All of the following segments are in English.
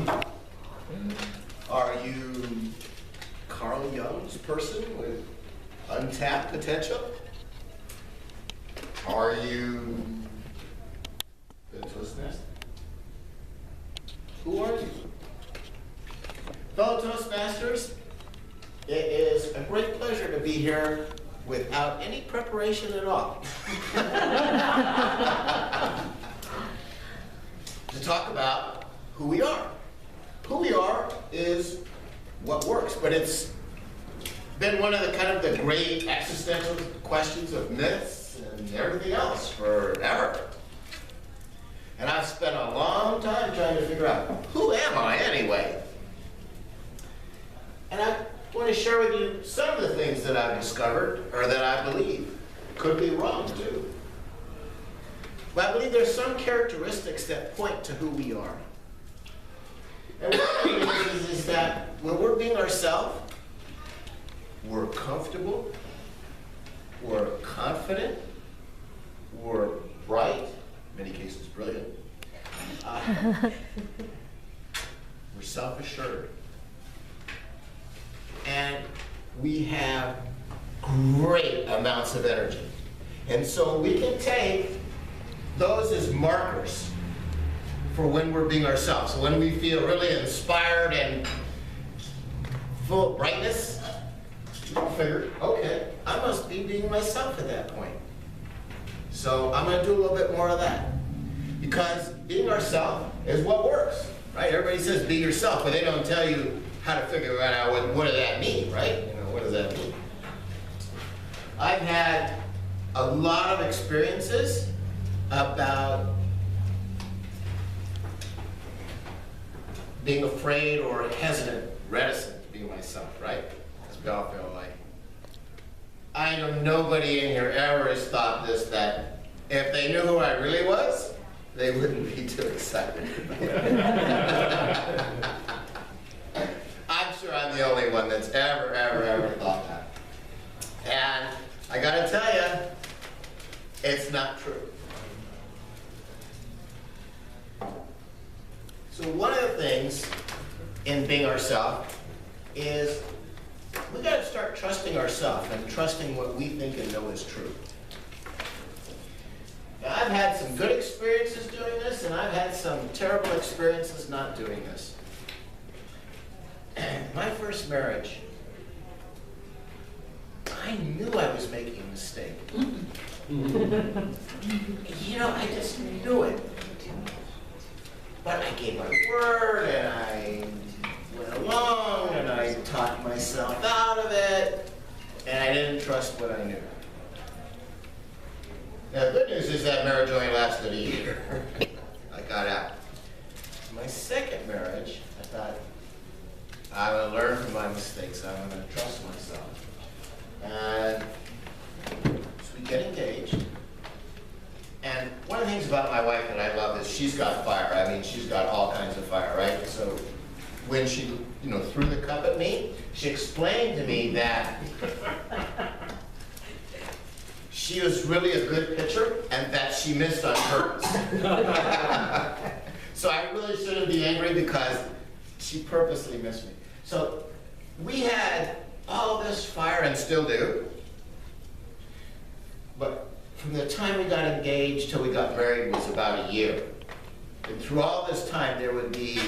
Are you Carl Jung's person with untapped potential? Are you the Toastmaster? Who are you? Fellow Toastmasters, it is a great pleasure to be here without any preparation at all. To talk about who we are. Who we are is what works, but it's been one of the kind of the great existential questions of myths and everything else forever. And I've spent a long time trying to figure out, who am I anyway? And I want to share with you some of the things that I've discovered, or that I believe. Could be wrong too. But I believe there's some characteristics that point to who we are. And one of the things is that when we're being ourselves, we're comfortable, we're confident, we're bright, in many cases brilliant, we're self-assured, and we have great amounts of energy. And so we can take those as markers for when we're being ourselves. So when we feel really inspired and full of brightness, we'll figure, okay, I must be being myself at that point. So I'm going to do a little bit more of that. Because being ourselves is what works, right? Everybody says be yourself, but they don't tell you how to figure out what does that mean, right? You know, what does that mean? I've had a lot of experiences about being afraid or hesitant, reticent to be myself, right? Because we all feel like, I know nobody in here ever has thought this, that if they knew who I really was, they wouldn't be too excited. I'm sure I'm the only one that's ever thought that. And I gotta tell you, it's not true. So one of the things in being ourselves is we got to start trusting ourselves and trusting what we think and know is true. Now, I've had some good experiences doing this, and I've had some terrible experiences not doing this. My first marriage, I knew I was making a mistake. You know, I just knew it. But I gave my word, and I went along, and I talked myself out of it, and I didn't trust what I knew. Now, the good news is that marriage only lasted a year. I got out. My second marriage, I thought, I'm going to learn from my mistakes. I'm going to trust myself. And so we get engaged. And one of the things about my wife that I love is she's got fire. I mean, she's got all kinds of fire, right? So when she, threw the cup at me, she explained to me that she was really a good pitcher and that she missed on purpose. So I really shouldn't be angry because she purposely missed me. So we had all this fire and still do. But from the time we got engaged till we got married was about a year. And through all this time there would be,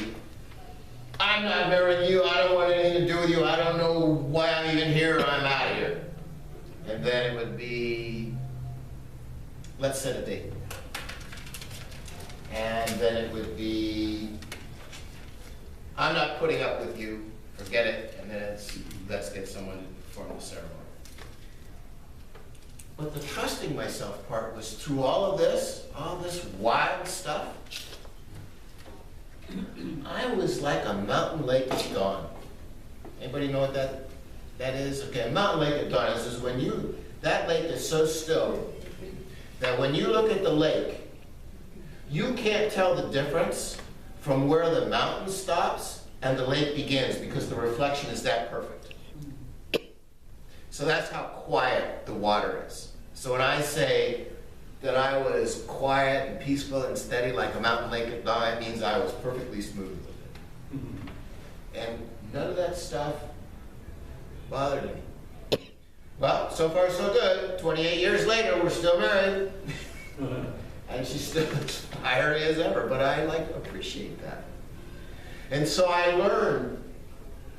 I'm not marrying you, I don't want anything to do with you, I don't know why I'm even here, I'm out of here. And then it would be, let's set a date. And then it would be, I'm not putting up with you, forget it, and then it's, let's get someone to perform the ceremony. But the trusting myself part was through all this wild stuff, I was like a mountain lake at dawn. Anybody know what that is? Okay, a mountain lake at dawn is when that lake is so still that when you look at the lake, you can't tell the difference from where the mountain stops and the lake begins because the reflection is that perfect. So that's how quiet the water is. So when I say that I was quiet and peaceful and steady like a mountain lake at dawn, it means I was perfectly smooth with it. And none of that stuff bothered me. Well, so far so good. 28 years later, we're still married. And she's still as fiery as ever, but I appreciate that. And so I learned,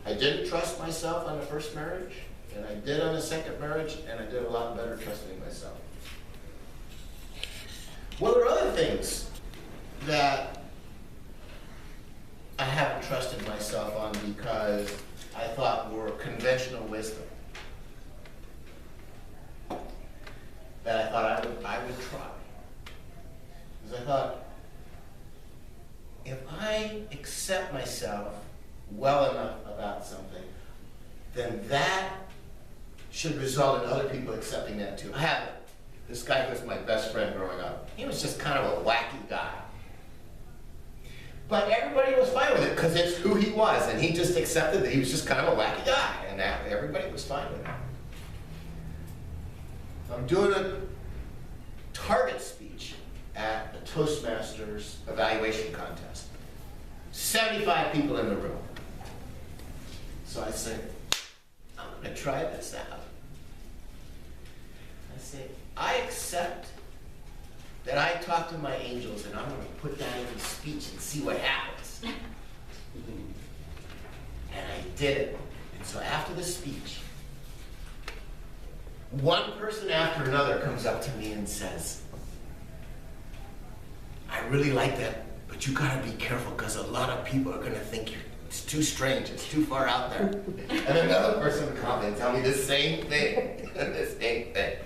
I didn't trust myself on the first marriage, and I did on the second marriage, and I did a lot better trusting myself. Well, there are other things that I haven't trusted myself on because I thought were conventional wisdom. That I thought I would try. Because I thought, if I accept myself well enough about something, then that should result in other people accepting that too. I had this guy who was my best friend growing up. He was just kind of a wacky guy. But everybody was fine with it because it's who he was, and he just accepted that he was just kind of a wacky guy, and everybody was fine with it. I'm doing a target speech at the Toastmasters evaluation contest. 75 people in the room. So I say, I'm going to try this out. I say, I accept that I talk to my angels and I'm going to put that in the speech and see what happens. And I did it. And so after the speech, one person after another comes up to me and says, I really like that, but you gotta be careful because a lot of people are gonna think it's too strange, it's too far out there. And another person would come and tell me the same thing, the same thing.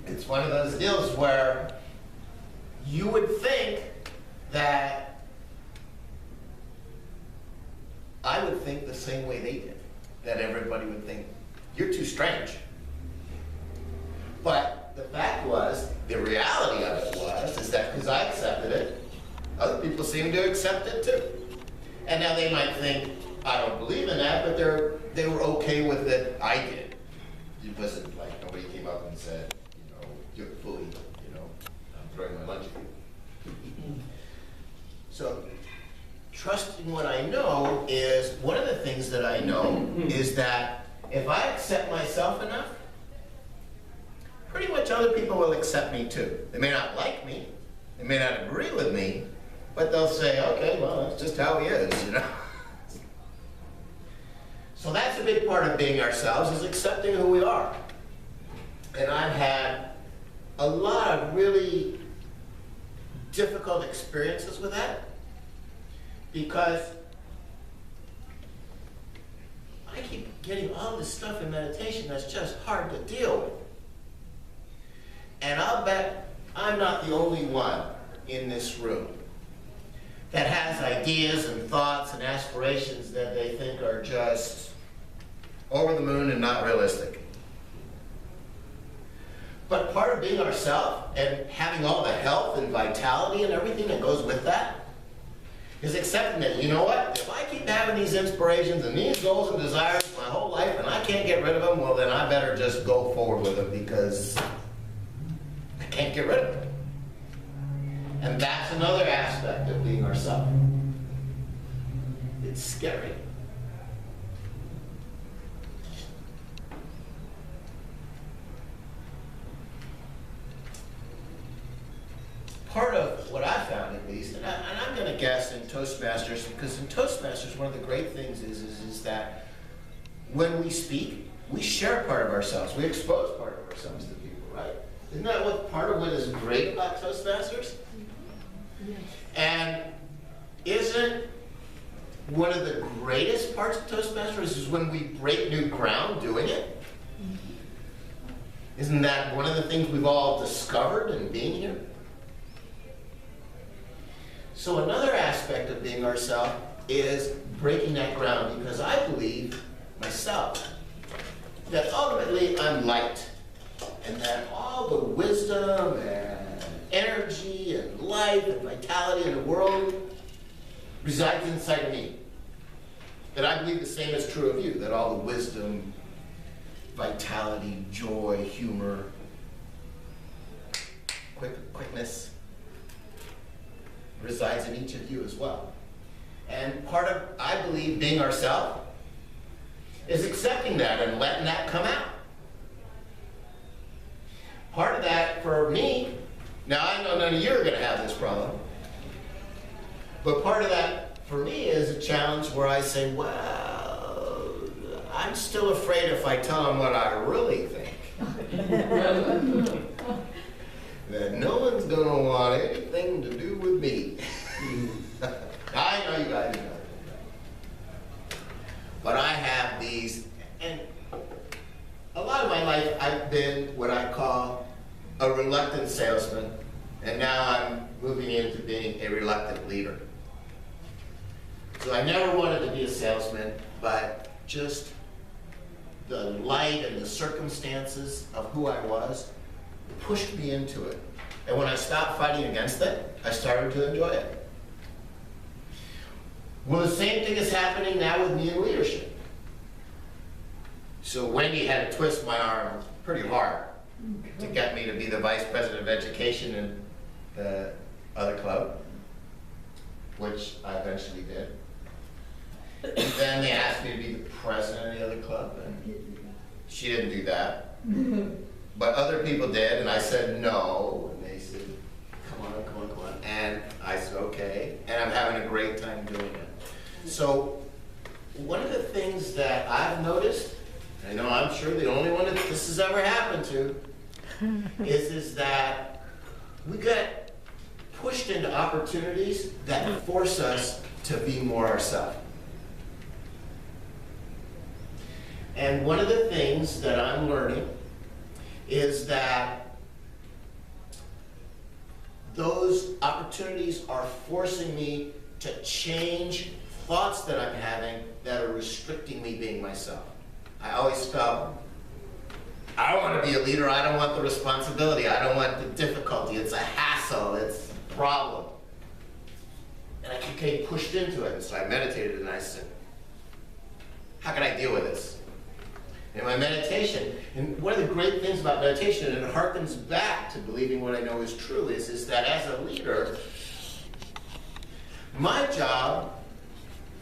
It's one of those deals where you would think that I would think the same way they did, that everybody would think, you're too strange. But the fact was, the reality of it is that because I accepted it, other people seem to accept it too. And now they might think, I don't believe in that, but they were okay with it. I did. It wasn't like nobody came up and said, you're fully, I'm throwing my lunch at you. So, trusting what I know is, one of the things that I know is that if I accept myself enough, pretty much other people will accept me too. They may not like me, they may not agree with me, but they'll say, okay, well, that's just how he is, So that's a big part of being ourselves, is accepting who we are. And I've had a lot of really difficult experiences with that, because I keep getting all this stuff in meditation that's just hard to deal with. And I'll bet I'm not the only one in this room that has ideas and thoughts and aspirations that they think are just over the moon and not realistic. But part of being ourselves and having all the health and vitality and everything that goes with that is accepting that, you know what, if I keep having these inspirations and these goals and desires my whole life and I can't get rid of them, well then I better just go forward with them because I can't get rid of them. And that's another aspect of being ourselves. It's scary. Part of what I found, at least, and I'm going to guess in Toastmasters, because in Toastmasters, one of the great things is that when we speak, we share part of ourselves. We expose part of ourselves to people, right? Isn't that what part of what is great about Toastmasters? Yes. And isn't one of the greatest parts of Toastmasters is when we break new ground doing it? Isn't that one of the things we've all discovered in being here? So another aspect of being ourselves is breaking that ground, because I believe myself that ultimately I'm light, and that all the wisdom and energy and life and vitality in the world resides inside of me. That I believe the same is true of you, that all the wisdom, vitality, joy, humor, quickness resides in each of you as well. And part of, I believe, being ourselves is accepting that and letting that come out. Part of that for me, now I know none of you are going to have this problem, but part of that for me is a challenge where I say, well, I'm still afraid if I tell them what I really think, that no one's going to want anything to do with me. I know you guys know. But I have these, and a lot of my life I've been what I call a reluctant salesman, and now I'm moving into being a reluctant leader. So I never wanted to be a salesman, but just the light and the circumstances of who I was pushed me into it. And when I stopped fighting against it, I started to enjoy it. Well, the same thing is happening now with me in leadership. So Wendy had to twist my arm pretty hard to get me to be the vice president of education in the other club, which I eventually did. And then they asked me to be the president of the other club, and she didn't do that. But other people did, and I said no, and they said, come on, come on, come on. And I said, okay, and I'm having a great time doing it. So one of the things that I've noticed, I know I'm sure the only one that this has ever happened to, is that we get pushed into opportunities that force us to be more ourselves. And one of the things that I'm learning is that those opportunities are forcing me to change thoughts that I'm having that are restricting me being myself. I always felt, I don't want to be a leader, I don't want the responsibility, I don't want the difficulty, it's a hassle, it's a problem. And I kept getting pushed into it, and so I meditated and I said, how can I deal with this? In my meditation, and one of the great things about meditation, and it harkens back to believing what I know is true, is that as a leader, my job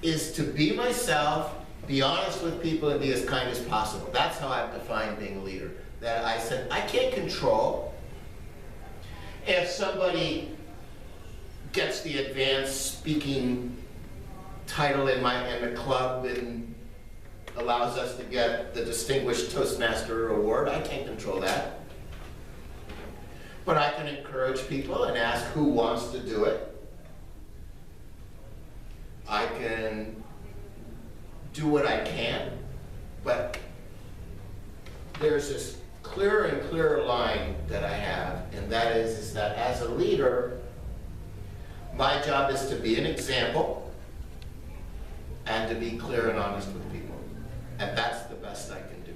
is to be myself, be honest with people, and be as kind as possible. That's how I've defined being a leader. That I said, I can't control if somebody gets the advanced speaking title in the club and allows us to get the Distinguished Toastmaster Award. I can't control that. But I can encourage people and ask who wants to do it. I can do what I can, but there's this clearer and clearer line that I have, and that is that as a leader, my job is to be an example and to be clear and honest with people. And that's the best I can do.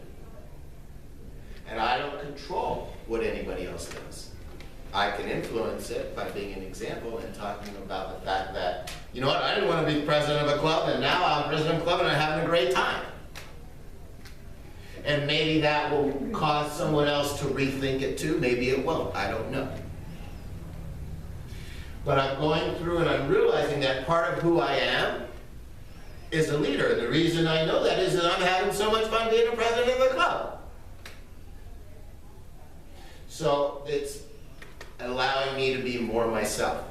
And I don't control what anybody else does. I can influence it by being an example and talking about the fact that, you know what, I didn't want to be president of a club, and now I'm president of a club and I'm having a great time. And maybe that will cause someone else to rethink it too. Maybe it won't. I don't know. But I'm going through and I'm realizing that part of who I am is a leader. And the reason I know that is that I'm having so much fun being a president of the club. So it's allowing me to be more myself.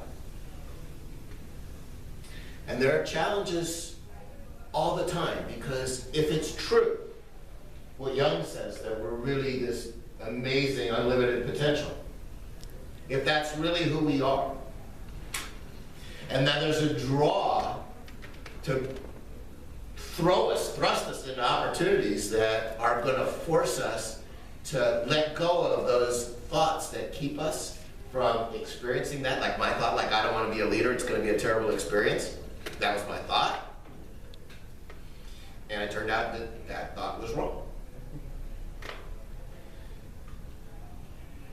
And there are challenges all the time, because if it's true, what Jung says, that we're really this amazing, unlimited potential, if that's really who we are, and that there's a draw to thrust us into opportunities that are going to force us to let go of those thoughts that keep us from experiencing that. Like my thought, like I don't want to be a leader, it's going to be a terrible experience. That was my thought. And it turned out that that thought was wrong.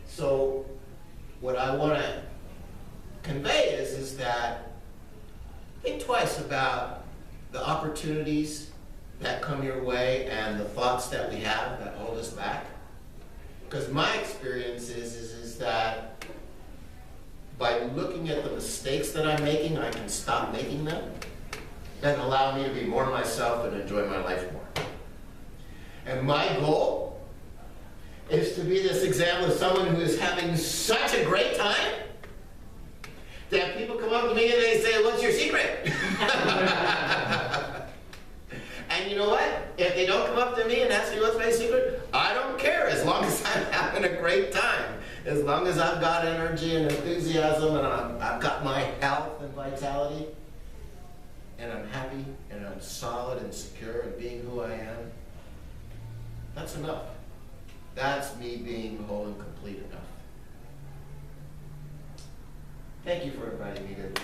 So what I want to convey is that think twice about the opportunities that come your way and the thoughts that we have that hold us back. Because my experience is that by looking at the mistakes that I'm making, I can stop making them. and allow me to be more myself and enjoy my life more. And my goal is to be this example of someone who is having such a great time that people come up to me and they say, "What's your secret?" And you know what? If they don't come up to me and ask me what's my secret, I don't care, as long as I'm having a great time. As long as I've got energy and enthusiasm and I've got my health and vitality, and I'm happy and I'm solid and secure in being who I am, that's enough. That's me being whole and complete enough. Thank you for inviting me to